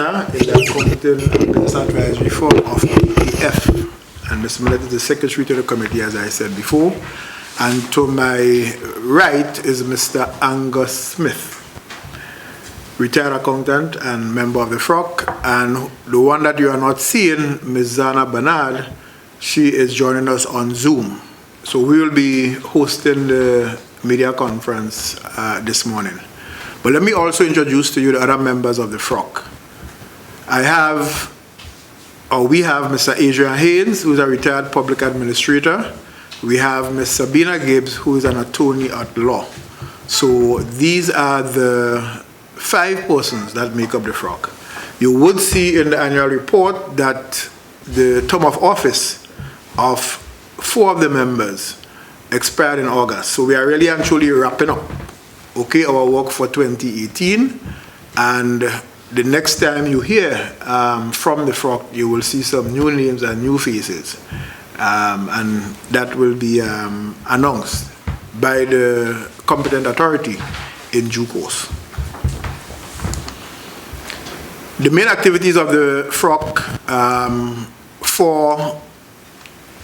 Commissioner in the Accounting and Business Advisory Forum of PPF. And Mr. Millett is the Secretary to the committee, as I said before. And to my right is Mr. Angus Smith, retired accountant and member of the FROC. And the one that you are not seeing, Ms. Zana Bernard, she is joining us on Zoom. So we will be hosting the media conference this morning. But let me also introduce to you the other members of the FROC. We have Mr. Adrian Haynes, who is a retired public administrator. We have Ms. Sabina Gibbs, who is an attorney at law. So these are the 5 persons that make up the FROC. You would see in the annual report that the term of office of 4 of the members expired in August. So we are really and truly wrapping up, okay, our work for 2018. And the next time you hear from the FROC, you will see some new names and new faces. And that will be announced by the competent authority in due course. The main activities of the FROC for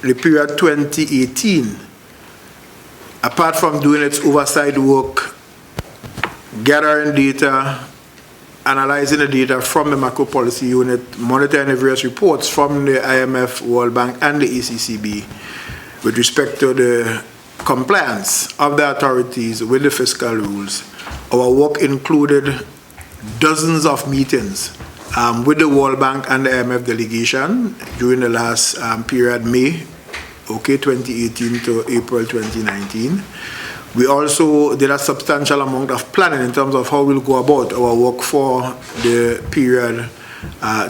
the period 2018, apart from doing its oversight work, gathering data, analyzing the data from the macro policy unit, monitoring the various reports from the IMF, World Bank, and the ECCB with respect to the compliance of the authorities with the fiscal rules. Our work included dozens of meetings with the World Bank and the IMF delegation during the last period, May 2018 to April 2019. We also did a substantial amount of planning in terms of how we'll go about our work for the period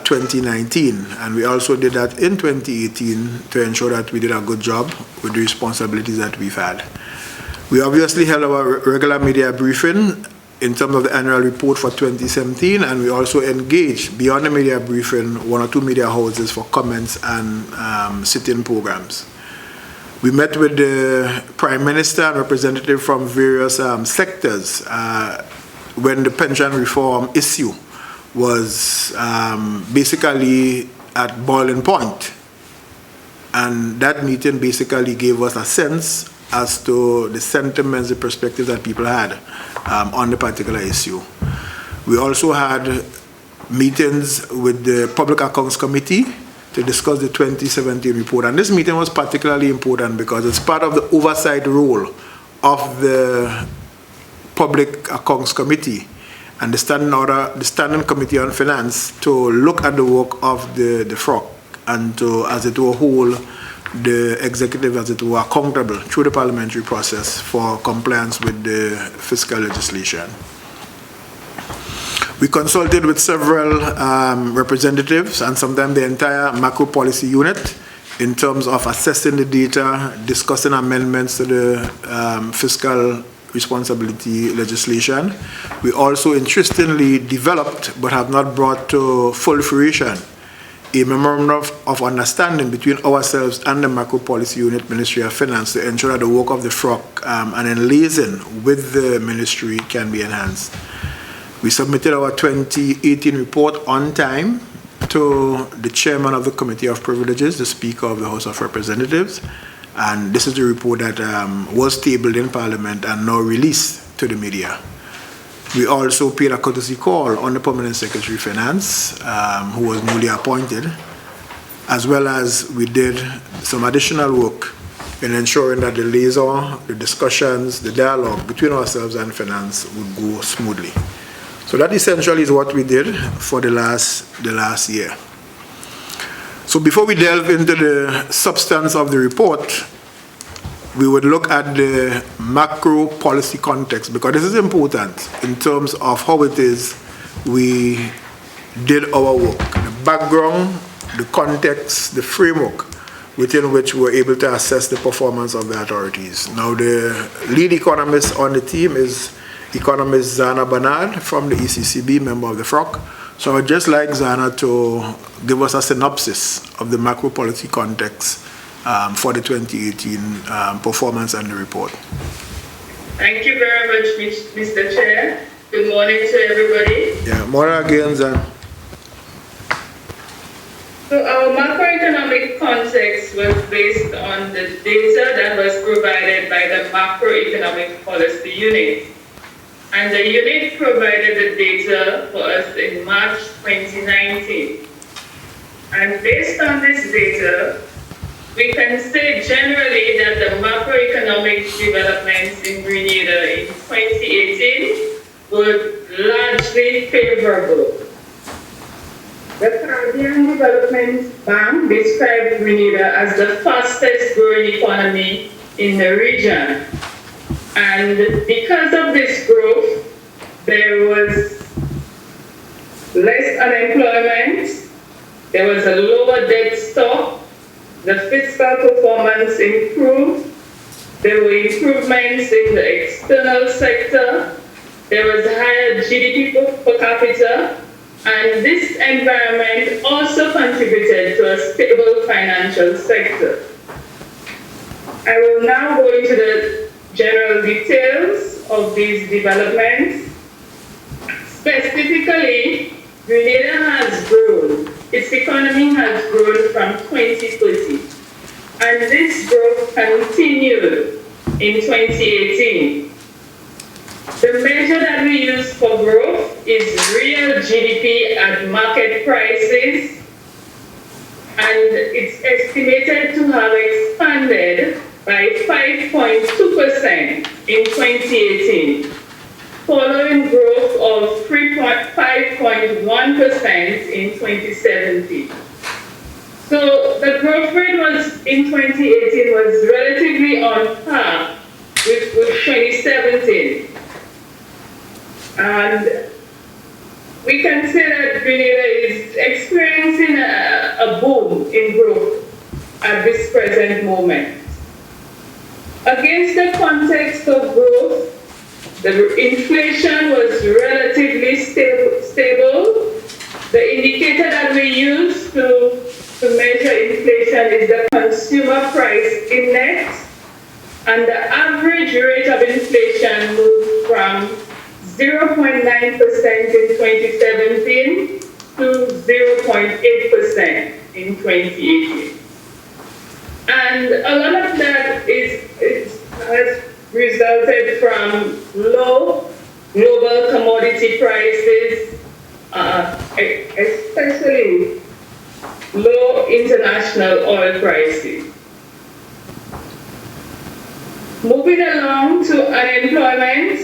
2019. And we also did that in 2018 to ensure that we did a good job with the responsibilities that we've had. We obviously held our regular media briefing in terms of the annual report for 2017, and we also engaged, beyond the media briefing, 1 or 2 media houses for comments and sit-in programs. We met with the Prime Minister and representatives from various sectors when the pension reform issue was basically at boiling point. And that meeting basically gave us a sense as to the sentiments, the perspectives that people had on the particular issue. We also had meetings with the Public Accounts Committee to discuss the 2017 report. And this meeting was particularly important because it's part of the oversight role of the Public Accounts Committee and the Standing Committee on Finance to look at the work of the FROC and to, as it were, hold the executive, as it were, accountable through the parliamentary process for compliance with the fiscal legislation. We consulted with several representatives and sometimes the entire macro policy unit in terms of assessing the data, discussing amendments to the fiscal responsibility legislation. We also interestingly developed, but have not brought to full fruition, a memorandum of understanding between ourselves and the macro policy unit, Ministry of Finance, to ensure that the work of the FROC and in liaison with the ministry can be enhanced. We submitted our 2018 report on time to the chairman of the Committee of Privileges, the Speaker of the House of Representatives, and this is the report that was tabled in Parliament and now released to the media. We also paid a courtesy call on the Permanent Secretary of Finance, who was newly appointed, as well as we did some additional work in ensuring that the liaison, the discussions, the dialogue between ourselves and finance would go smoothly. So that essentially is what we did for the last year. So before we delve into the substance of the report, we would look at the macro policy context, because this is important in terms of how it is we did our work. The background, the context, the framework within which we were able to assess the performance of the authorities. Now, the lead economist on the team is economist Zana Bernard from the ECCB, member of the FROC. So I would just like Zana to give us a synopsis of the macro policy context for the 2018 performance and the report. Thank you very much, Mr. Chair. Good morning to everybody. Yeah, morning again, Zana. So our macroeconomic context was based on the data that was provided by the Macroeconomic Policy Unit. And the unit provided the data for us in March 2019. And based on this data, we can say generally that the macroeconomic developments in Grenada in 2018 were largely favorable. The Caribbean Development Bank described Grenada as the fastest growing economy in the region. And because of this growth, there was less unemployment, there was a lower debt stock, the fiscal performance improved, there were improvements in the external sector, there was higher GDP per capita, and this environment also contributed to a stable financial sector. I will now go into the general details of these developments. Specifically, Grenada has grown. Its economy has grown from 2020, and this growth continued in 2018. The measure that we use for growth is real GDP at market prices, and it's estimated to have expanded by 5.2% in 2018, following growth of 5.1% in 2017. So the growth rate was in 2018 was relatively on par with 2017. And we can say that Grenada is experiencing a boom in growth at this present moment. Against the context of growth, the inflation was relatively stable. The indicator that we use to measure inflation is the consumer price index, and the average rate of inflation moved from 0.9% in 2017 to 0.8% in 2018. And a lot of that has resulted from low global commodity prices, especially low international oil prices. Moving along to unemployment,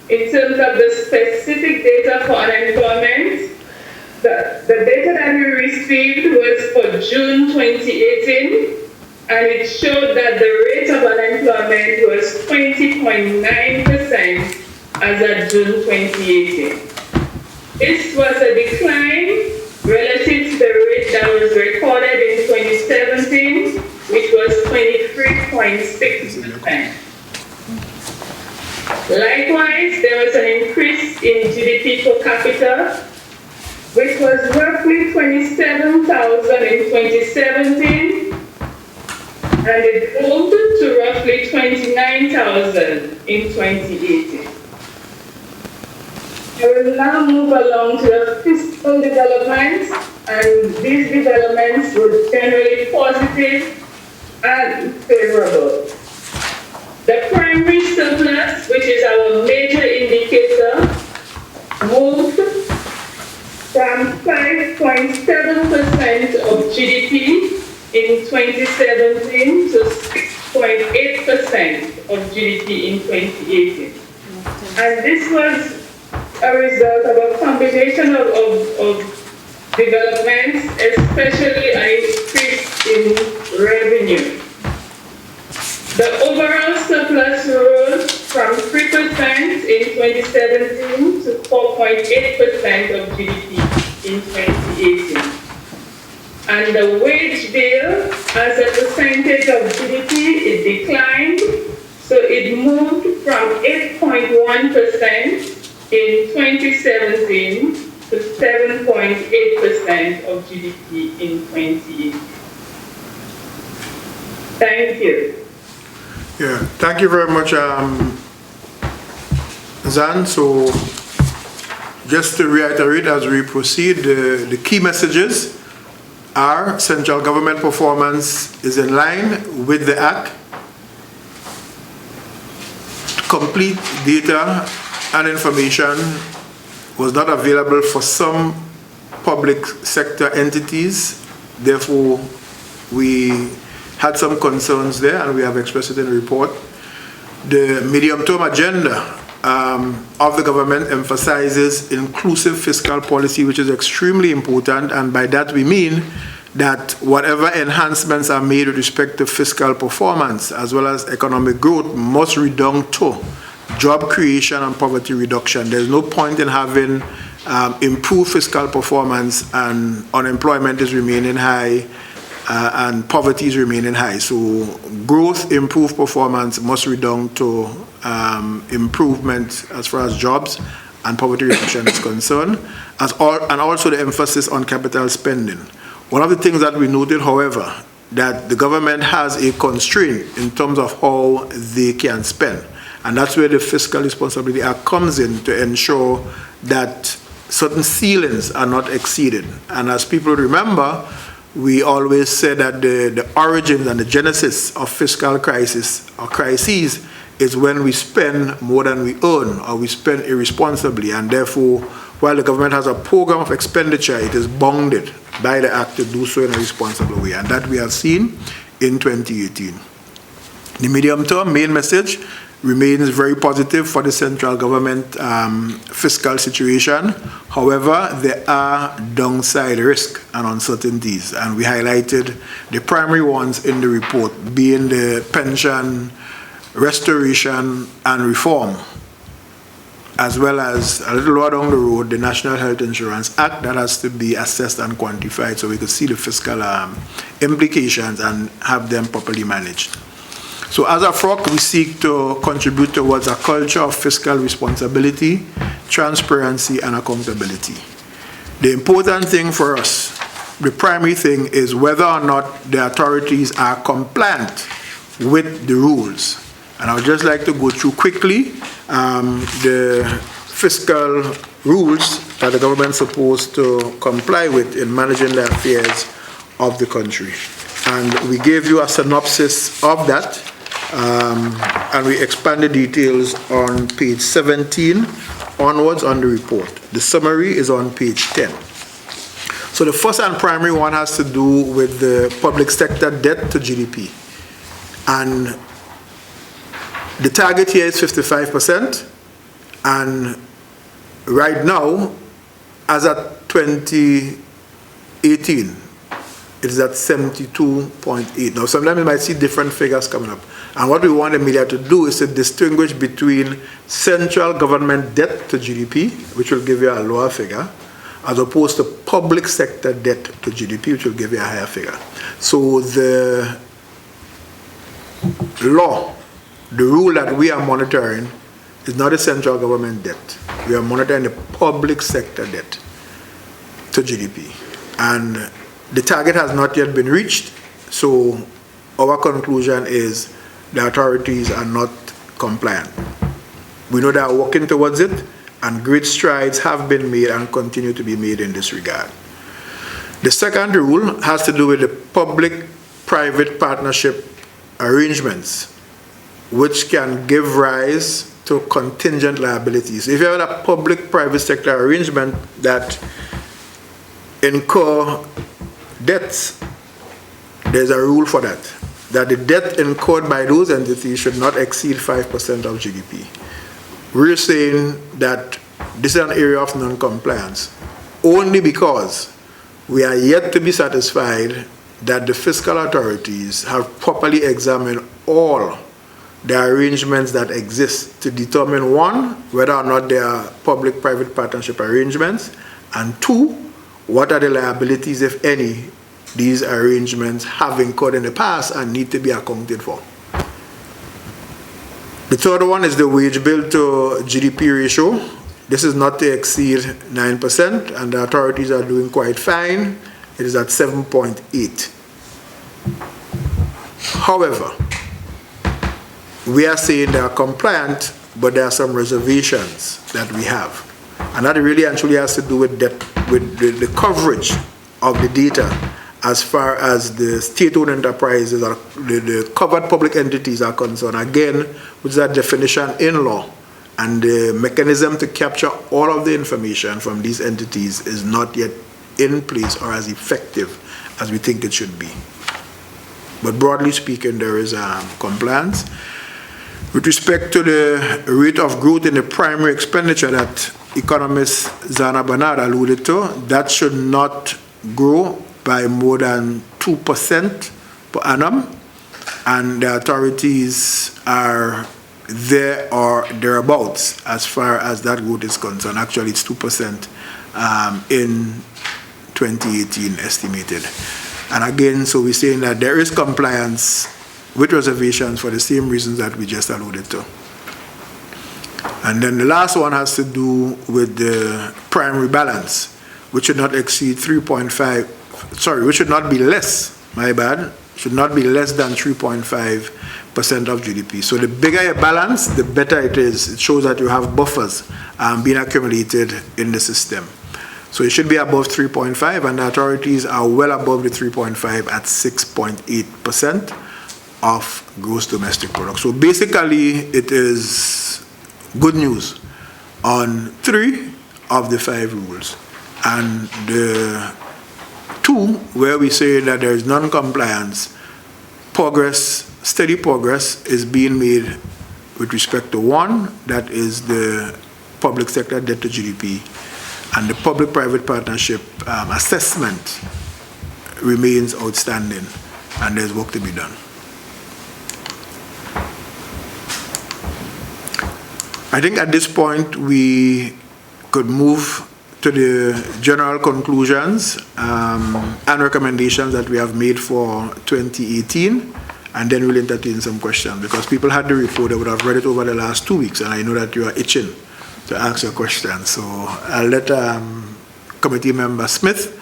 in terms of the specific data for unemployment, the data that we received was for June 2018, and it showed that the rate of unemployment was 20.9% as of June 2018. This was a decline relative to the rate that was recorded in 2017, which was 23.6%. Likewise, there was an increase in GDP per capita, which was roughly 27,000 in 2017, and it moved to roughly 29,000 in 2018. I will now move along to the fiscal developments, and these developments were generally positive and favorable. The primary surplus, which is our major indicator, moved from 5.7% of GDP in 2017 to 6.8% of GDP in 2018. And this was a result of a combination of developments, especially an increase in revenue. The overall surplus rose from 3% in 2017 to 4.8% of GDP in 2018. And the wage bill, as a percentage of GDP, it declined, so it moved from 8.1% in 2017 to 7.8% of GDP in 2018. Thank you. Yeah, thank you very much, Zan. So just to reiterate as we proceed, the key messages Our central government performance is in line with the Act. Complete data and information was not available for some public sector entities. Therefore, we had some concerns there, and we have expressed it in the report. The medium-term agenda of the government emphasizes inclusive fiscal policy, which is extremely important, and by that we mean that whatever enhancements are made with respect to fiscal performance as well as economic growth must redound to job creation and poverty reduction. There's no point in having improved fiscal performance and unemployment is remaining high and poverty is remaining high. So growth, improved performance must redound to improvement as far as jobs and poverty reduction is concerned, and also the emphasis on capital spending. One of the things that we noted, however, that the government has a constraint in terms of how they can spend. And that's where the Fiscal Responsibility Act comes in to ensure that certain ceilings are not exceeded. And as people remember, we always say that the origins and the genesis of fiscal crisis or crises is when we spend more than we earn or we spend irresponsibly. And therefore, while the government has a program of expenditure, it is bounded by the Act to do so in a responsible way. And that we have seen in 2018. The medium-term main message remains very positive for the central government fiscal situation. However, there are downside risks and uncertainties, and we highlighted the primary ones in the report, being the pension restoration and reform, as well as a little lower down the road, the National Health Insurance Act that has to be assessed and quantified so we could see the fiscal implications and have them properly managed. So as a FROC, we seek to contribute towards a culture of fiscal responsibility, transparency, and accountability. The important thing for us, the primary thing, is whether or not the authorities are compliant with the rules. And I would just like to go through quickly the fiscal rules that the government is supposed to comply with in managing the affairs of the country. And we gave you a synopsis of that. And we expand the details on page 17 onwards on the report. The summary is on page 10. So the first and primary one has to do with the public sector debt to GDP. And the target here is 55%. And right now, as at 2018, it is at 72.8. Now, sometimes you might see different figures coming up. And what we want the media to do is to distinguish between central government debt to GDP, which will give you a lower figure, as opposed to public sector debt to GDP, which will give you a higher figure. So the law, the rule that we are monitoring is not the central government debt. We are monitoring the public sector debt to GDP. And the target has not yet been reached, so our conclusion is the authorities are not compliant. We know they are working towards it, and great strides have been made and continue to be made in this regard. The second rule has to do with the public-private partnership arrangements, which can give rise to contingent liabilities. If you have a public-private sector arrangement that incur debts, there's a rule for that the debt incurred by those entities should not exceed 5% of GDP. We're saying that this is an area of non-compliance only because we are yet to be satisfied that the fiscal authorities have properly examined all the arrangements that exist to determine, one, whether or not they are public-private partnership arrangements, and two, what are the liabilities, if any, these arrangements have incurred in the past and need to be accounted for. The third one is the wage bill to GDP ratio. This is not to exceed 9%, and the authorities are doing quite fine. It is at 7.8. However, we are saying they are compliant, but there are some reservations that we have. And that really actually has to do with the coverage of the data as far as the state-owned enterprises or the covered public entities are concerned, again, which is a definition in law, and the mechanism to capture all of the information from these entities is not yet in place or as effective as we think it should be. But broadly speaking, there is compliance. With respect to the rate of growth in the primary expenditure that economist Zana Bernard alluded to, that should not grow by more than 2% per annum, and the authorities are there or thereabouts as far as that growth is concerned. Actually, it's 2% in 2018 estimated. And again, so we're saying that there is compliance with reservations for the same reasons that we just alluded to. And then the last one has to do with the primary balance, which should not exceed 3.5, sorry, which should not be less, my bad, should not be less than 3.5% of GDP. So the bigger your balance, the better it is. It shows that you have buffers being accumulated in the system. So it should be above 3.5, and the authorities are well above the 3.5 at 6.8% of gross domestic product. So basically, it is good news on 3 of the 5 rules. And the 2, where we say that there is non-compliance, progress, steady progress is being made with respect to 1, that is the public sector debt to GDP, and the public-private partnership assessment remains outstanding, and there's work to be done. I think at this point we could move to the general conclusions and recommendations that we have made for 2018, and then we'll entertain some questions, because people had the report, they would have read it over the last 2 weeks, and I know that you are itching to ask your questions. So I'll let Committee Member Smith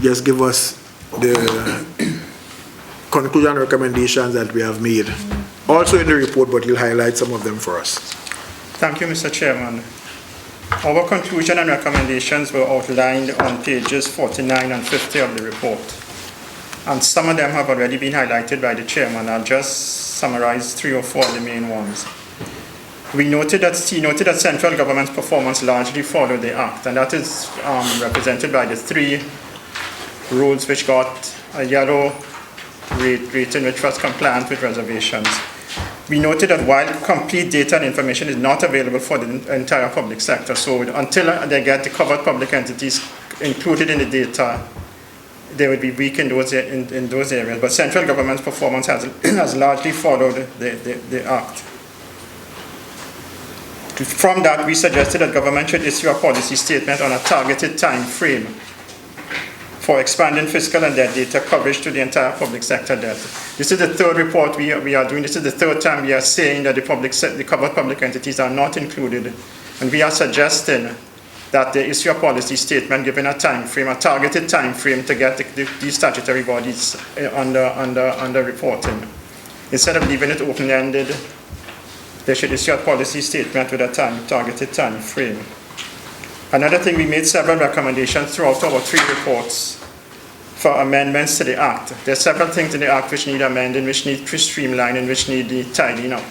just give us the conclusion recommendations that we have made, also in the report, but he'll highlight some of them for us. Thank you, Mr. Chairman. Our conclusion and recommendations were outlined on pages 49 and 50 of the report, and some of them have already been highlighted by the Chairman. I'll just summarize 3 or 4 of the main ones. He noted that central government's performance largely followed the Act, and that is represented by the 3 rules which got a yellow rating, which was compliant with reservations. We noted that while complete data and information is not available for the entire public sector, so until they get the covered public entities included in the data, they would be weak in those areas. But central government's performance has largely followed the Act. From that, we suggested that government should issue a policy statement on a targeted time frame for expanding fiscal and debt data coverage to the entire public sector debt. This is the 3rd report we are doing. This is the 3rd time we are saying that the covered public entities are not included, and we are suggesting that they issue a policy statement giving a time frame, a targeted time frame to get these statutory bodies under reporting. Instead of leaving it open-ended, they should issue a policy statement with a targeted time frame. Another thing, we made several recommendations throughout our 3 reports for amendments to the Act. There are several things in the Act which need amending, which need streamlining, which need tidying up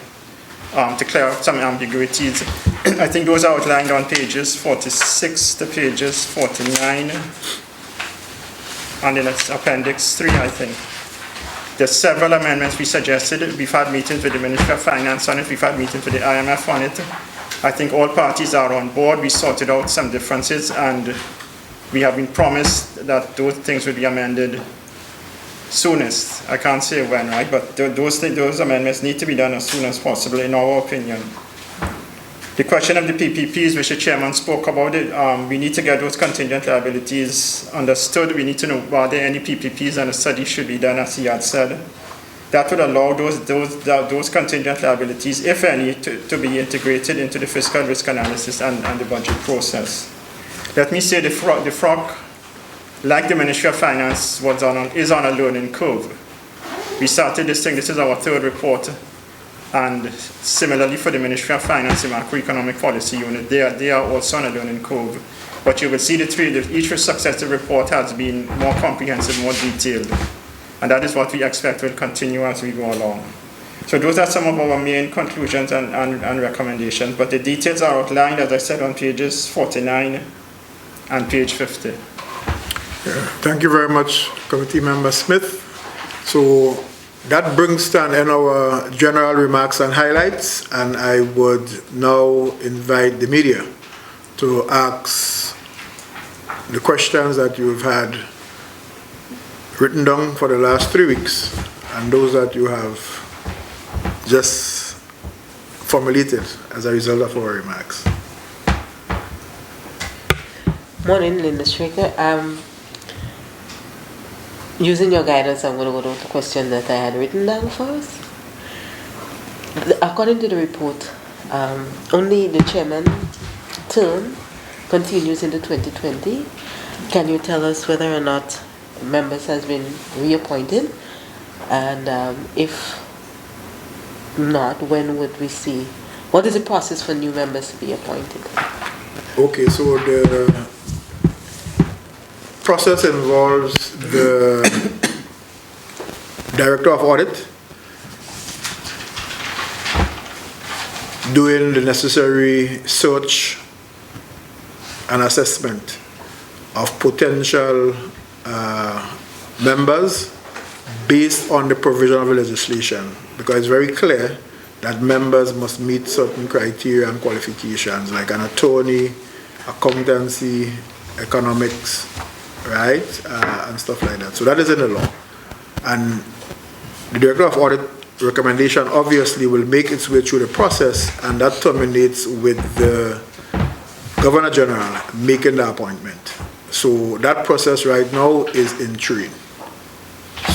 to clear up some ambiguities. I think those are outlined on pages 46 to pages 49, and in Appendix 3, I think. There's several amendments we suggested. We've had meetings with the Ministry of Finance on it. We've had meetings with the IMF on it. I think all parties are on board. We sorted out some differences, and we have been promised that those things will be amended soonest. I can't say when, right? But those amendments need to be done as soon as possible, in our opinion. The question of the PPPs, which the Chairman spoke about it, we need to get those contingent liabilities understood. We need to know, are there any PPPs, and a study should be done, as he had said. That would allow those contingent liabilities, if any, to be integrated into the fiscal risk analysis and the budget process. Let me say the FROC, like the Ministry of Finance, is on a learning curve. We started this thing, this is our 3rd report, And similarly for the Ministry of Finance, the Macroeconomic Policy Unit, they are also on a learning curve. But you will see each successive report has been more comprehensive, more detailed. And that is what we expect will continue as we go along. So those are some of our main conclusions and recommendations. But the details are outlined, as I said, on pages 49 and page 50. Yeah, thank you very much, Committee Member Smith. So that brings to an end our general remarks and highlights, and I would now invite the media to ask the questions that you've had written down for the last 3 weeks and those that you have just formulated as a result of our remarks. Morning, Linda Straker. Using your guidance, I'm going to go to the question that I had written down for us. According to the report, only the chairman term continues into 2020. Can you tell us whether or not members has been reappointed? And if not, when would we see? What is the process for new members to be appointed? Okay, so the process involves the Director of Audit doing the necessary search and assessment of potential members based on the provision of the legislation, because it's very clear that members must meet certain criteria and qualifications like an attorney, accountancy, economics, right, and stuff like that. So that is in the law. And the Director of Audit recommendation obviously will make its way through the process, and that terminates with the Governor General making the appointment. So that process right now is in train.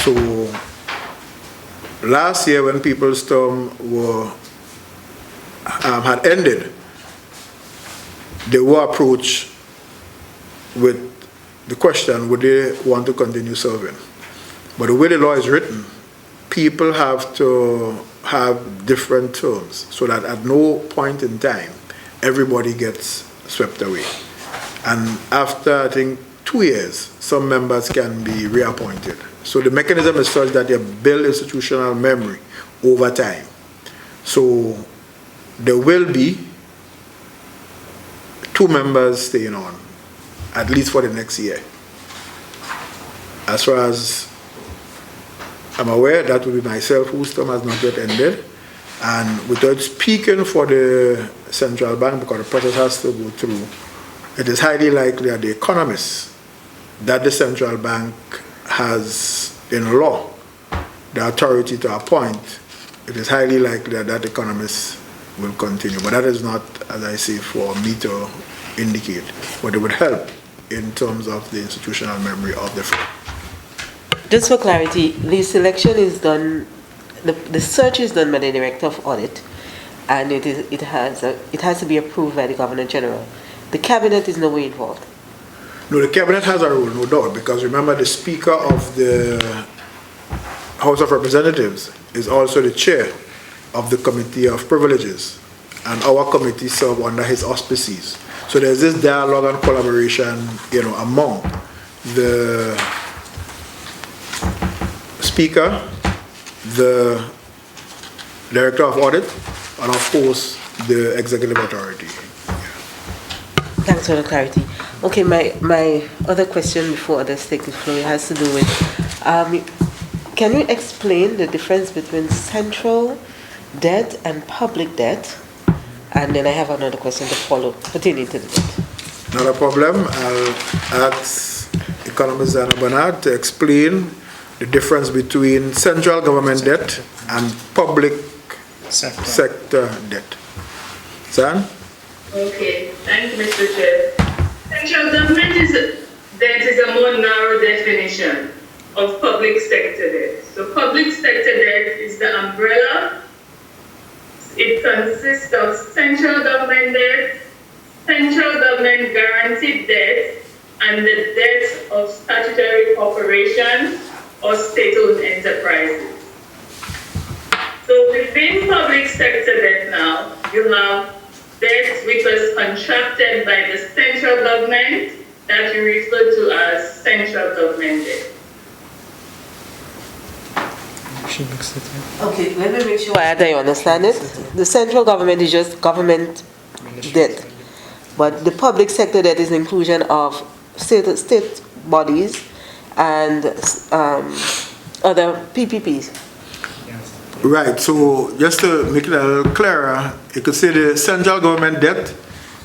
So last year when people's term had ended, they were approached with the question, would they want to continue serving? But the way the law is written, people have to have different terms so that at no point in time, everybody gets swept away. And after, I think, 2 years, some members can be reappointed. So the mechanism is such that they build institutional memory over time. So there will be 2 members staying on, at least for the next year. As far as I'm aware, that will be myself, whose term has not yet ended. And without speaking for the central bank, because the process has to go through, it is highly likely that the economists that the central bank has in law the authority to appoint, it is highly likely that that economist will continue. But that is not, as I say, for me to indicate, but it would help in terms of the institutional memory of the firm. Just for clarity, the selection is done, the search is done by the Director of Audit, and it has to be approved by the Governor General. The Cabinet is no way involved. No, the Cabinet has a role, no doubt, because remember the Speaker of the House of Representatives is also the chair of the Committee of Privileges, and our committee serve under his auspices. So there's this dialogue and collaboration, among the Speaker, the Director of Audit, and of course the Executive Authority. Thanks for the clarity. Okay, my other question before others take the floor has to do with, can you explain the difference between central debt and public debt? And then I have another question to follow pertaining to the debt. Not a problem. I'll ask Economist Zana Bernard to explain the difference between central government debt and public sector debt. Zan? Okay, thank you, Mr. Chair. Central government debt is a more narrow definition of public sector debt. So public sector debt is the umbrella. It consists of central government debt, central government guaranteed debt, and the debt of statutory corporations or state-owned enterprises. So within public sector debt now, you have debt which was contracted by the central government that we refer to as central government debt. Okay, let me make sure I understand it. The central government is just government debt, but the public sector debt is inclusion of state bodies and other PPPs. Right, so just to make it a little clearer, you could say the central government debt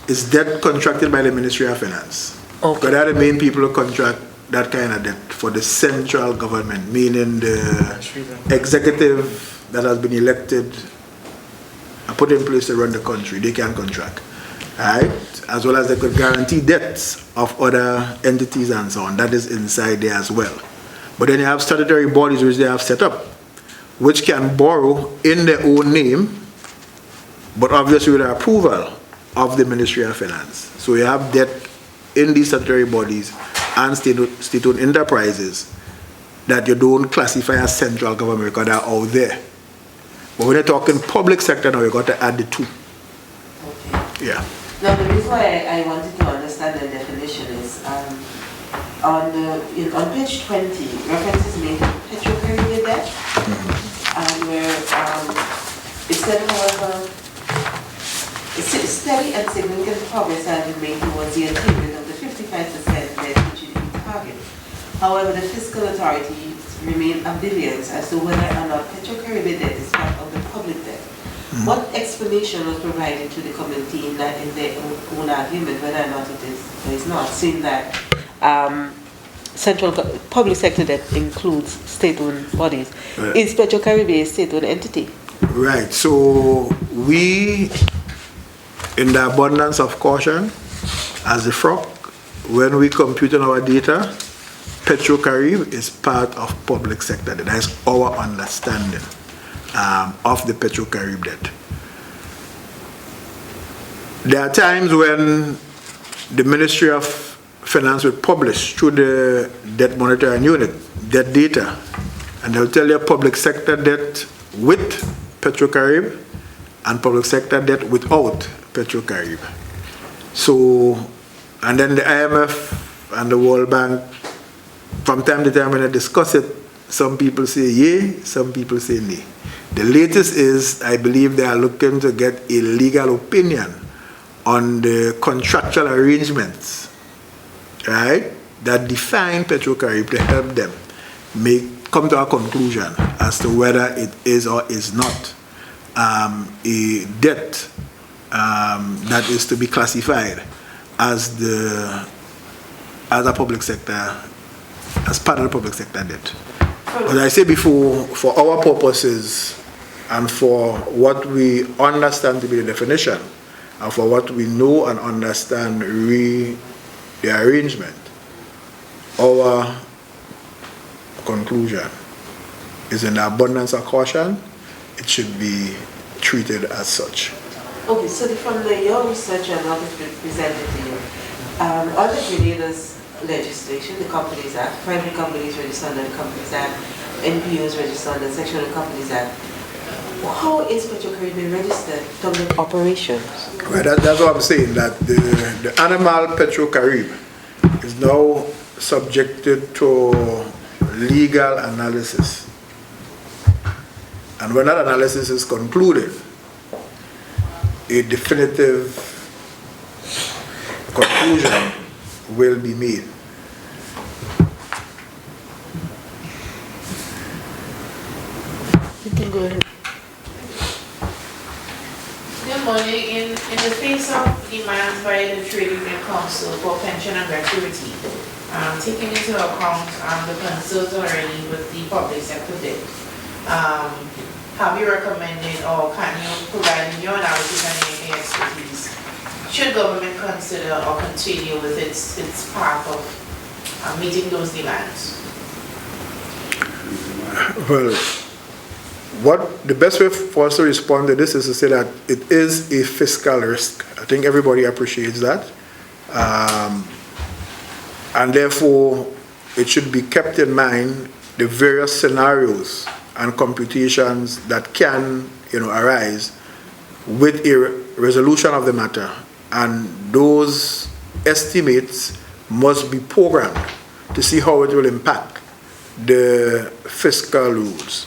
is debt contracted by the Ministry of Finance. Okay. Because they're the main people who contract that kind of debt for the central government, meaning the executive that has been elected and put in place to run the country, they can contract. Right? As well as they could guarantee debts of other entities and so on. That is inside there as well. But then you have statutory bodies which they have set up, which can borrow in their own name, but obviously with the approval of the Ministry of Finance. So you have debt in these statutory bodies and state-owned enterprises that you don't classify as central government because they're out there. But when you're talking public sector now, you got to add the two. Okay. Yeah. Now the reason why I wanted to understand the definition is on page 20, references made to petrochemical debt, and where it said, however, steady and significant progress has been made towards the attainment of the 55% debt GDP target. However, the fiscal authority remain ambivalent as to whether or not petrochemical debt is part of the public debt. What explanation was provided to the committee in their own argument whether or not it is or is not, seeing that public sector debt includes state-owned bodies? Right. Is Petrocaribbean a state-owned entity? Right. So we, in the abundance of caution, as the FROC, when we compute on our data, Petrocarib is part of public sector debt. That is our understanding of the Petrocarib debt. There are times when the Ministry of Finance will publish through the debt monitoring unit debt data, and they'll tell you public sector debt with Petrocarib and public sector debt without Petrocarib. So, and then the IMF and the World Bank, from time to time when they discuss it, some people say yay, some people say nay. The latest is, I believe they are looking to get a legal opinion on the contractual arrangements, right, that define Petrocarib to help them come to a conclusion as to whether it is or is not a debt that is to be classified as a public sector, as part of the public sector debt. As I said before, for our purposes and for what we understand to be the definition, and for what we know and understand the arrangement, our conclusion is in the abundance of caution, it should be treated as such. Okay, so from your research and what is presented to you, under Grenada's legislation, the Companies Act, Private Companies Registered under the Companies Act, NPOs registered under Section of the Companies Act, how is Petrocaribbean registered from the operations? Right, that's what I'm saying, that the animal Petrocarib is now subjected to legal analysis. And when that analysis is concluded, a definitive conclusion will be made. You can go ahead. Good morning. In the face of demands by the Trade Union Council for pension and gratuity, taking into account the concerns already with the public sector debt, have you recommended or can you provide in your analysis and any expertise, should government consider or continue with its path of meeting those demands? Well, the best way for us to respond to this is to say that it is a fiscal risk. I think everybody appreciates that. And therefore, it should be kept in mind the various scenarios and computations that can, arise with a resolution of the matter, and those estimates must be programmed to see how it will impact the fiscal rules.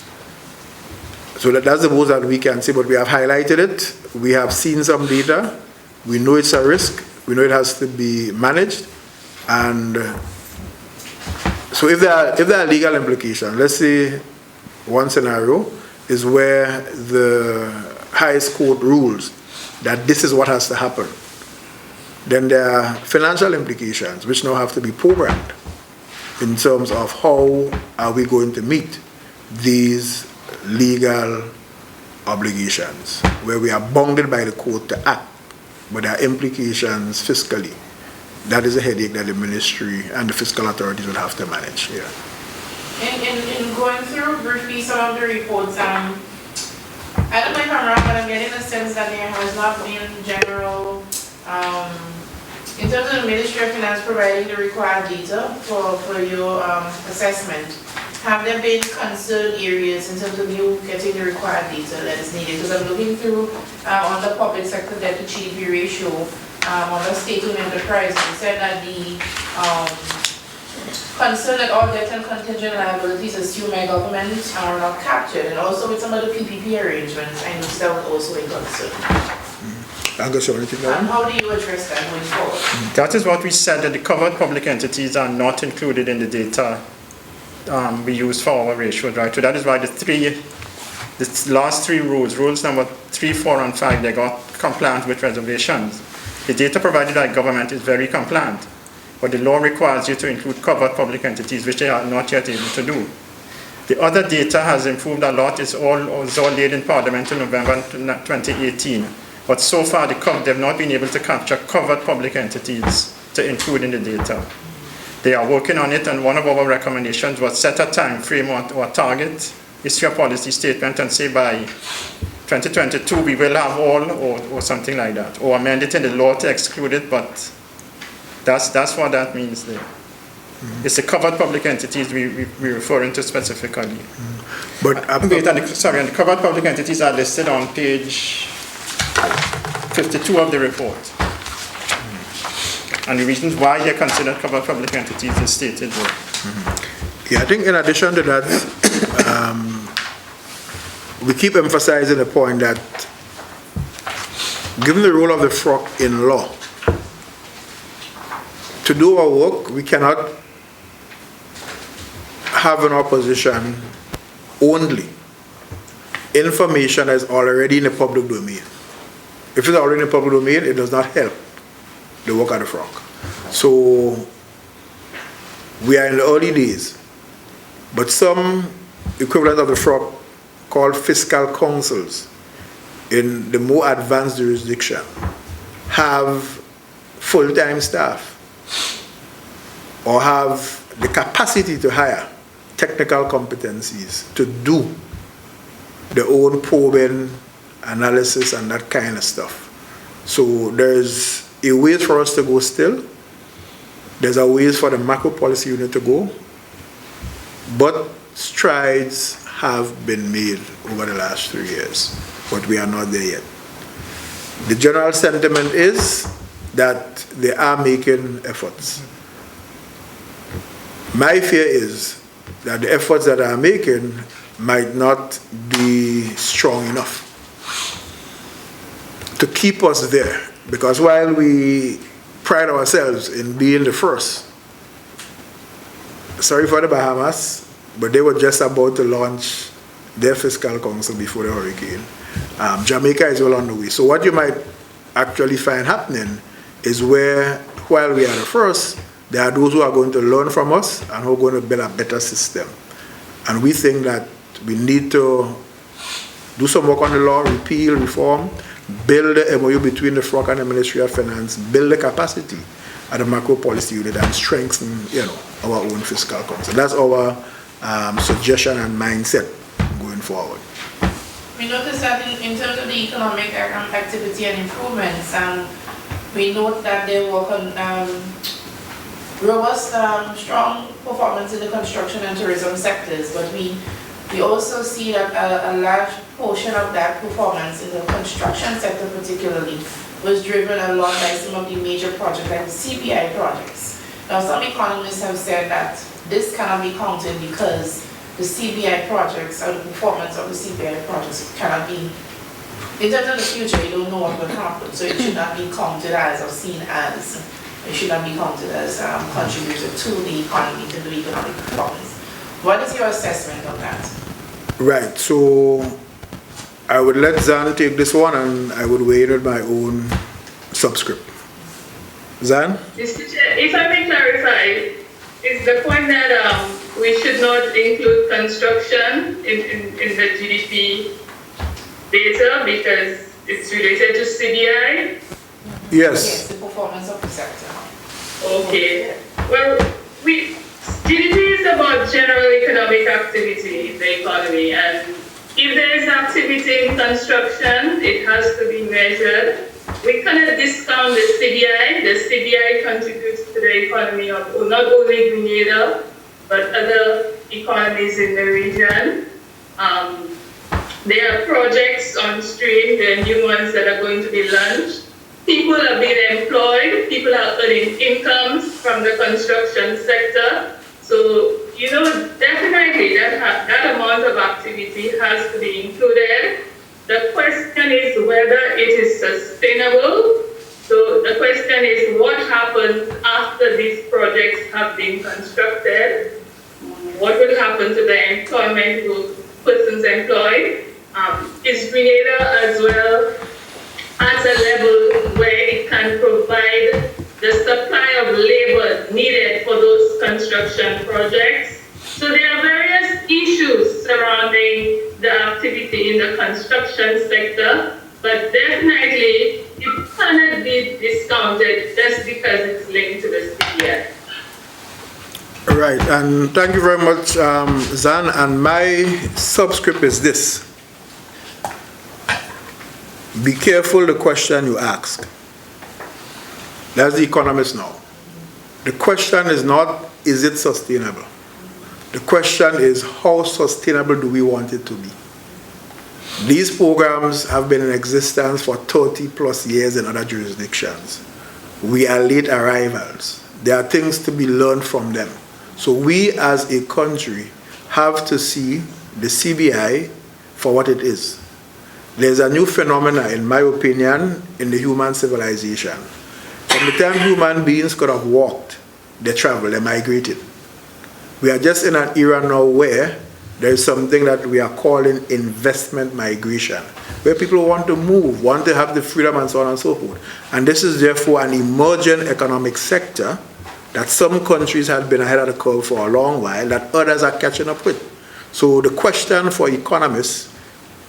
So that's the most that we can say, but we have highlighted it. We have seen some data. We know it's a risk. We know it has to be managed. And so if there are legal implications, let's say one scenario is where the highest court rules that this is what has to happen, then there are financial implications which now have to be programmed in terms of how are we going to meet these legal obligations, where we are bounded by the court to act, but there are implications fiscally. That is a headache that the ministry and the fiscal authorities will have to manage. Yeah. In going through briefly some of the reports, I don't know if I'm wrong, but I'm getting a sense that there has not been general, in terms of the Ministry of Finance providing the required data for your assessment, have there been concerned areas in terms of you getting the required data that is needed? Because I'm looking through on the public sector debt to GDP ratio on the state-owned enterprise, it said that the concern that all debt and contingent liabilities assumed by government are not captured, and also with some of the PPP arrangements, I noticed that was also a concern. How do you address that going forward? That is what we said, that the covered public entities are not included in the data we use for our ratios, right? So that is why the last three rules number 3, 4, and 5, they got compliant with reservations. The data provided by government is very compliant, but the law requires you to include covered public entities, which they are not yet able to do. The other data has improved a lot. It's all laid in Parliament in November 2018. But so far, they've not been able to capture covered public entities to include in the data. They are working on it, and one of our recommendations was set a time frame or target, issue a policy statement, and say by 2022 we will have all, or something like that, or amend it in the law to exclude it, but that's what that means there. It's the covered public entities we're referring to specifically. But and the covered public entities are listed on page 52 of the report. And the reasons why they're considered covered public entities is stated there. Yeah, I think in addition to that, we keep emphasizing the point that given the role of the FROC in law, to do our work, we cannot have in our position only information that is already in the public domain. If it's already in the public domain, it does not help the work of the FROC. So we are in the early days, but some equivalent of the FROC called fiscal councils in the more advanced jurisdiction have full-time staff or have the capacity to hire technical competencies to do their own probing, analysis, and that kind of stuff. So there's a way for us to go still. There's a ways for the macro policy unit to go. But strides have been made over the last 3 years, but we are not there yet. The general sentiment is that they are making efforts. My fear is that the efforts that they are making might not be strong enough to keep us there. Because while we pride ourselves in being the first, sorry for the Bahamas, but they were just about to launch their fiscal council before the hurricane. Jamaica is well on the way. So what you might actually find happening is where, while we are the first, there are those who are going to learn from us and who are going to build a better system. And we think that we need to do some work on the law, repeal, reform, build the MOU between the FROC and the Ministry of Finance, build the capacity at the macro policy unit, and strengthen, our own fiscal council. That's our suggestion and mindset going forward. We noticed that in terms of the economic activity and improvements, we note that they work on robust, strong performance in the construction and tourism sectors, but we We also see that a large portion of that performance in the construction sector particularly was driven a lot by some of the major projects like the CBI projects. Now some economists have said that this cannot be counted because the CBI projects or the performance of the CBI projects cannot be, in terms of the future, you don't know what will happen, so it should not be counted as or seen as, it should not be counted as contributed to the economy, to the economic performance. What is your assessment of that? Right, so I would let Zan take this one and I would weigh in with my own subscript. Zan? Mr. Chair, if I may clarify, is the point that we should not include construction in the GDP data because it's related to CBI? Yes. Yes, the performance of the sector. Okay. Well, GDP is about general economic activity in the economy, and if there is activity in construction, it has to be measured. We cannot discount the CBI. The CBI contributes to the economy of not only Grenada, but other economies in the region. There are projects on stream, there are new ones that are going to be launched. People are being employed, people are earning incomes from the construction sector. So, you know, definitely that amount of activity has to be included. The question is whether it is sustainable. So the question is what happens after these projects have been constructed? What will happen to the employment of persons employed? Is Grenada as well at a level where it can provide the supply of labor needed for those construction projects? So there are various issues surrounding the activity in the construction sector, but definitely it cannot be discounted just because it's linked to the CBI. Right, and thank you very much, Zan. And my subscript is this. Be careful the question you ask. That's the economist now. The question is not, is it sustainable? The question is, how sustainable do we want it to be? These programs have been in existence for 30 plus years in other jurisdictions. We are late arrivals. There are things to be learned from them. So we as a country have to see the CBI for what it is. There's a new phenomena, in my opinion, in the human civilization. From the time human beings could have walked, they traveled, they migrated. We are just in an era now where there is something that we are calling investment migration, where people want to move, want to have the freedom and so on and so forth. And this is therefore an emergent economic sector that some countries have been ahead of the curve for a long while, that others are catching up with. So the question for economists,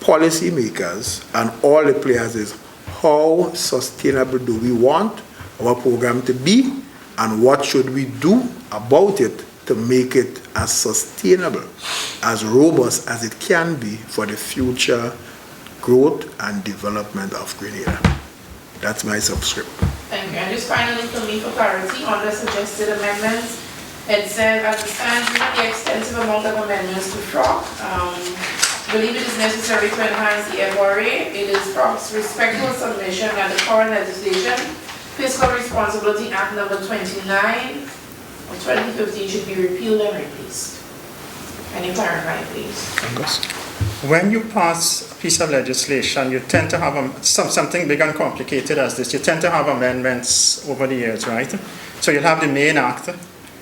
policymakers, and all the players is, how sustainable do we want our program to be, and what should we do about it to make it as sustainable, as robust as it can be for the future growth and development of Grenada. That's my subscript. Thank you. And just finally for me, for clarity, on the suggested amendments, it said, understand the extensive amount of amendments to FROC. Believe it is necessary to enhance the FRA. It is FROC's respectful submission that the current legislation, Fiscal Responsibility Act number 29 of 2015 should be repealed and replaced. Can you clarify, please? When you pass a piece of legislation, you tend to have something big and complicated as this. You tend to have amendments over the years, right? So you'll have the main act,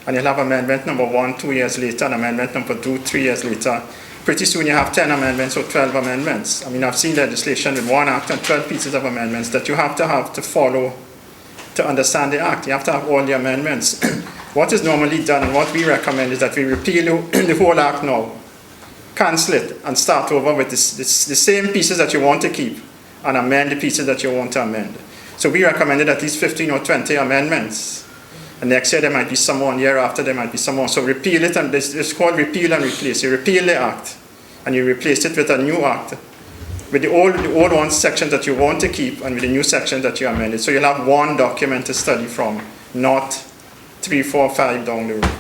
and you'll have amendment number 1 2 years later, and amendment number 2 3 years later. Pretty soon you have 10 amendments or 12 amendments. I mean, I've seen legislation with 1 act and 12 pieces of amendments that you have to follow to understand the act. You have to have all the amendments. What is normally done and what we recommend is that we repeal the whole act now, cancel it, and start over with the same pieces that you want to keep and amend the pieces that you want to amend. So we recommended at least 15 or 20 amendments. And next year there might be some more, and year after there might be some more. So repeal it, and it's called repeal and replace. You repeal the act and you replace it with a new act, with the old one section that you want to keep and with the new section that you amended. So you'll have one document to study from, not 3, 4, 5 down the road.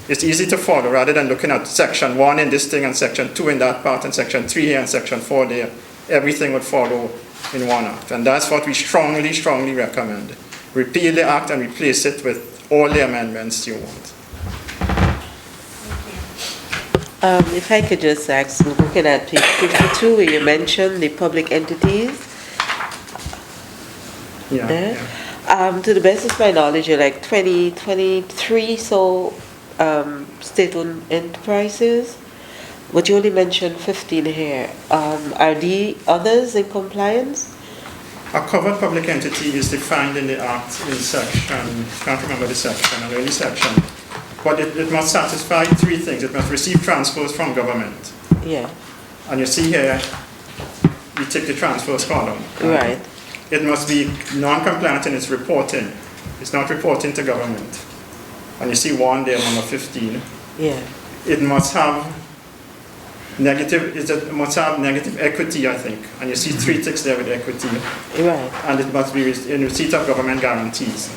It's easy to follow rather than looking at section 1 in this thing and section 2 in that part and section 3 here and section 4 there. Everything would follow in one act. And that's what we strongly, strongly recommend. Repeal the act and replace it with all the amendments you want. If I could just ask, looking at page 52 where you mentioned the public entities, Yeah. there. Yeah. To the best of my knowledge, you're like 23 state-owned enterprises, but you only mentioned 15 here. Are the others in compliance? A covered public entity is defined in the Act in section, can't remember the section, an early section, but it must satisfy three things. It must receive transfers from government. Yeah, And you see here, you take the transfers column. right. It must be non-compliant in its reporting. It's not reporting to government. And you see one there, number 15. Yeah, It must have negative equity, I think. And you see three ticks there with equity. right. And it must be in receipt of government guarantees.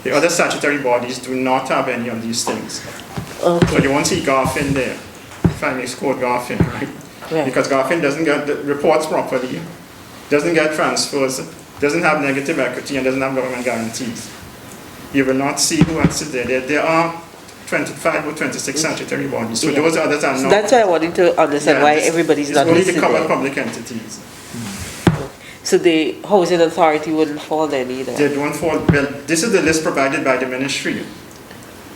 The other statutory bodies do not have any of these things. So Okay, you won't see GARFIN there, if I may quote GARFIN, right? right. Because GARFIN doesn't get the reports properly, doesn't get transfers, doesn't have negative equity, and doesn't have government guarantees. You will not see who else is there. There are 25 or 26 statutory bodies, so Yeah. those others are So not. that's why I wanted to understand why everybody's not It's only listed the covered there. public entities. So the housing authority wouldn't fall then either? They don't fall, well, this is the list provided by the ministry.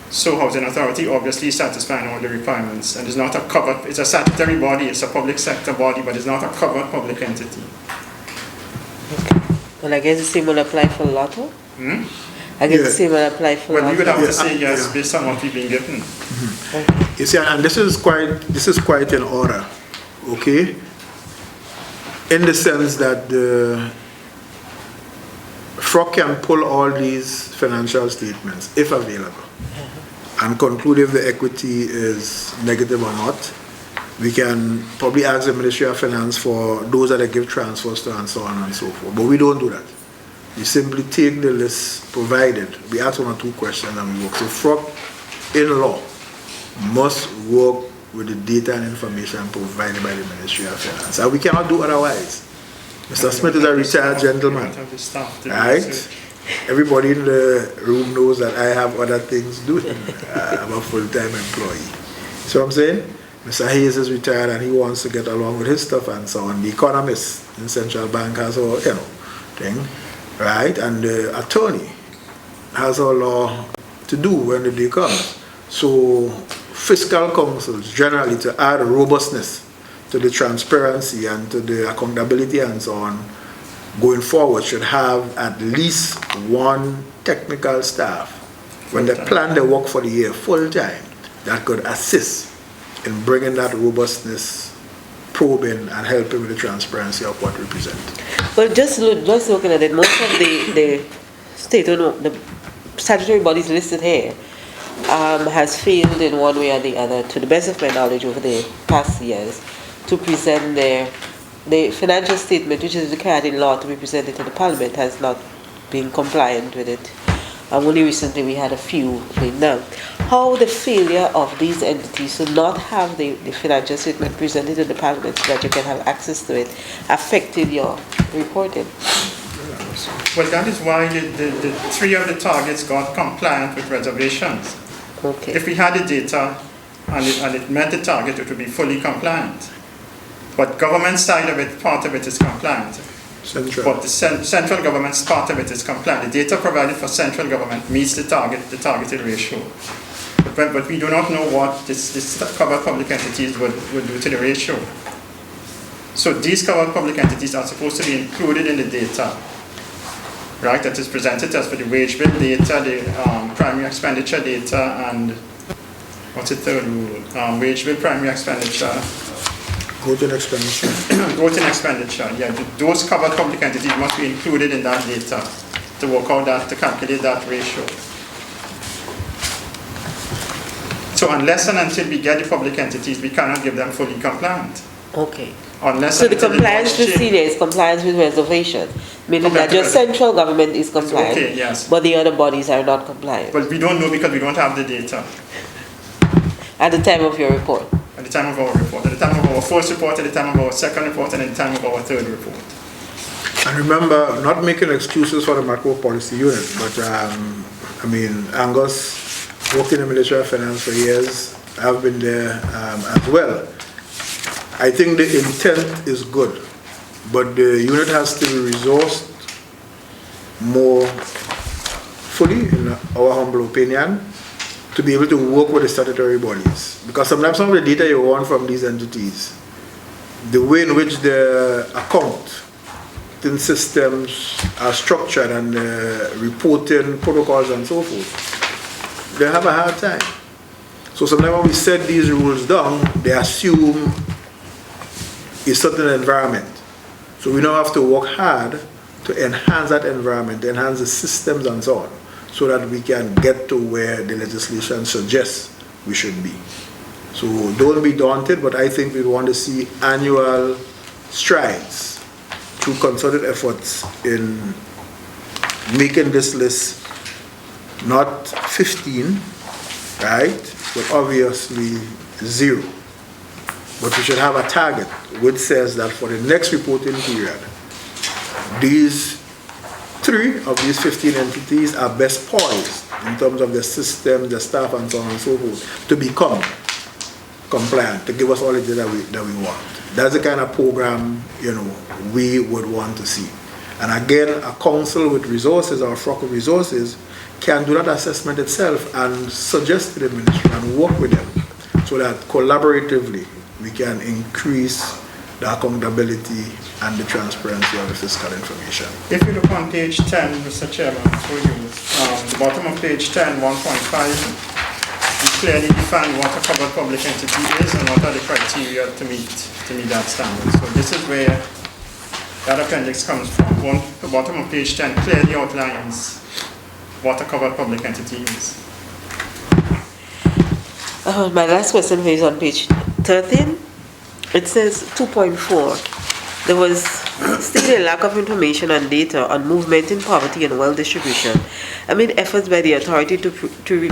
So housing authority obviously satisfying all the requirements, and it's not a covered, it's a statutory body, it's a public sector body, but it's not a covered public entity. Well, I guess the same will apply for Lotto? Hmm? I guess Yeah. the same will apply for Well, we would Lotto? have to say Yeah, yes yeah. based on what we've been given. You see, and this is quite in order, okay? In the sense that the FROC can pull all these financial statements, if available, and conclude if the equity is negative or not. We can probably ask the Ministry of Finance for those that they give transfers to and so on and so forth. But we don't do that. We simply take the list provided. We ask 1 or 2 questions and we work. So FROC, in law, must work with the data and information provided by the Ministry of Finance. And we cannot do otherwise. Mr. Smith is a retired gentleman, We don't have the staff to do right? research. Everybody in the room knows that I have other things doing. I'm a full-time employee. So I'm saying, Mr. Hayes is retired and he wants to get along with his stuff and so on. The economist in central bank has a, thing, right? And the attorney has a law to do when the day comes. So fiscal councils generally, to add robustness to the transparency and to the accountability and so on, going forward should have at least one technical staff when they plan their work for the year full-time that could assist in bringing that robustness, probing and helping with the transparency of what we present. Well, just looking at it, most of the state-owned, the statutory bodies listed here has failed in one way or the other, to the best of my knowledge over the past years, to present the financial statement, which is required in law to be presented to the Parliament, has not been compliant with it. Only recently we had a few made now. How the failure of these entities to not have the financial statement presented to the Parliament so that you can have access to it affected your reporting? Well, that is why the 3 of the targets got compliant with reservations. Okay. If we had the data and it met the target, it would be fully compliant. But government side of it, part of it is compliant. Central. But the central government's part of it is compliant. The data provided for central government meets the targeted ratio. But we do not know what this covered public entities would do to the ratio. So these covered public entities are supposed to be included in the data, right? That is presented to us for the wage bill data, the primary expenditure data, and what's the third rule? Wage bill, primary expenditure. Growth and expenditure. Growth in expenditure, yeah. Those covered public entities must be included in that data to work out that, to calculate that ratio. So unless and until we get the public entities, we cannot give them fully compliant. Okay. Unless So the until compliance laws change. procedure is compliance with reservation, meaning that just central government is compliant, Okay, yes. but the other bodies are not compliant. But we don't know because we don't have the data. At the time of your report? At the time of our report, at the time of our first report, at the time of our second report, and at the time of our third report. And remember, not making excuses for the macro policy unit, but I mean, Angus worked in the Ministry of Finance for years. I've been there as well. I think the intent is good, but the unit has to be resourced more fully, in our humble opinion, to be able to work with the statutory bodies. Because sometimes some of the data you want from these entities, the way in which the accounting systems are structured and reporting protocols and so forth, they have a hard time. So sometimes when we set these rules down, they assume a certain environment. So we now have to work hard to enhance that environment, enhance the systems and so on, so that we can get to where the legislation suggests we should be. So don't be daunted, but I think we want to see annual strides through concerted efforts in making this list not 15, right, but obviously 0. But we should have a target which says that for the next reporting period, these 3 of these 15 entities are best poised in terms of the system, the staff, and so on and so forth, to become compliant, to give us all the data that we want. That's the kind of program, you know, we would want to see. And again, a council with resources, or a FROC with resources, can do that assessment itself and suggest to the ministry and work with them so that collaboratively we can increase the accountability and the transparency of the fiscal information. If you look on page 10, Mr. Chairman, for you, the bottom of page 10, 1.5, we clearly define what a covered public entity is and what are the criteria to meet that standard. So this is where that appendix comes from. The bottom of page 10 clearly outlines what a covered public entity is. My last question is on page 13. It says 2.4. There was still a lack of information and data on movement in poverty and wealth distribution amid efforts by the authority to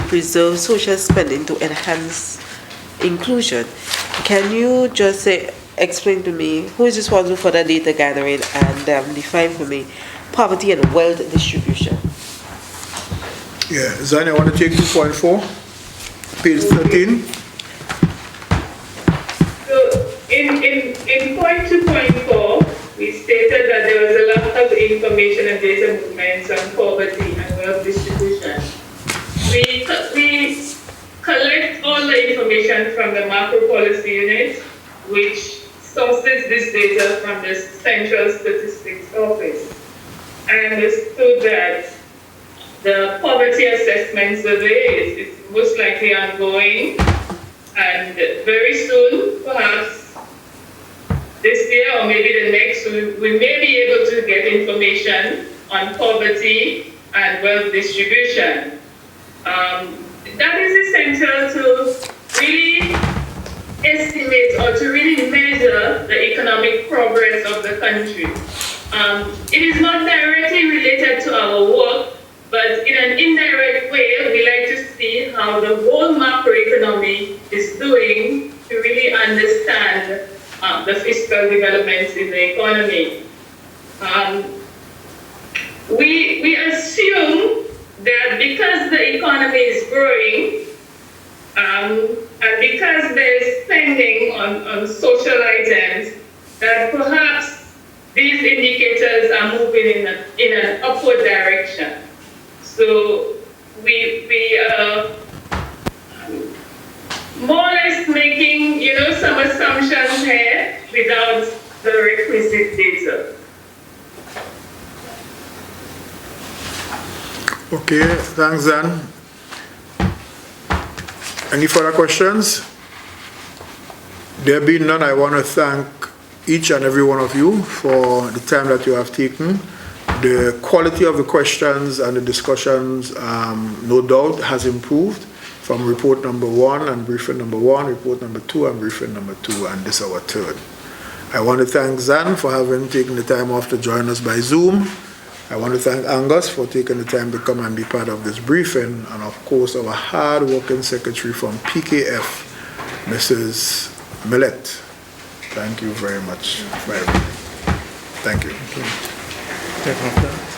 preserve social spending to enhance inclusion. Can you just explain to me who is responsible for the data gathering and define for me poverty and wealth distribution? Yeah, Zane, I want to take 2.4, page 13. In point 2.4, we stated that there was a lack of information and data movements on poverty and wealth distribution. We collect all the information from the macro policy unit, which sources this data from the Central Statistics Office. I understood that the poverty assessment survey is most likely ongoing, and very soon, perhaps this year or maybe the next, we may be able to get information on poverty and wealth distribution. That is essential to really estimate or to really measure the economic progress of the country. It is not directly related to our work, but in an indirect way, we like to see how the whole macroeconomy is doing to really understand the fiscal developments in the economy. We assume that because the economy is growing, and because there is spending on social items, that perhaps these indicators are moving in an upward direction. So we are more or less making, some assumptions here without the requisite data. Okay, thanks, Dan. Any further questions? There being none, I want to thank each and every one of you for the time that you have taken. The quality of the questions and the discussions, no doubt, has improved from report number 1 and briefing number 1, report number 2 and briefing number 2, and this is our third. I want to thank Zan for having taken the time off to join us by Zoom. I want to thank Angus for taking the time to come and be part of this briefing, and of course our hard-working secretary from PKF Mrs. Millet. Thank you very much for everything. Thank you. Take off that.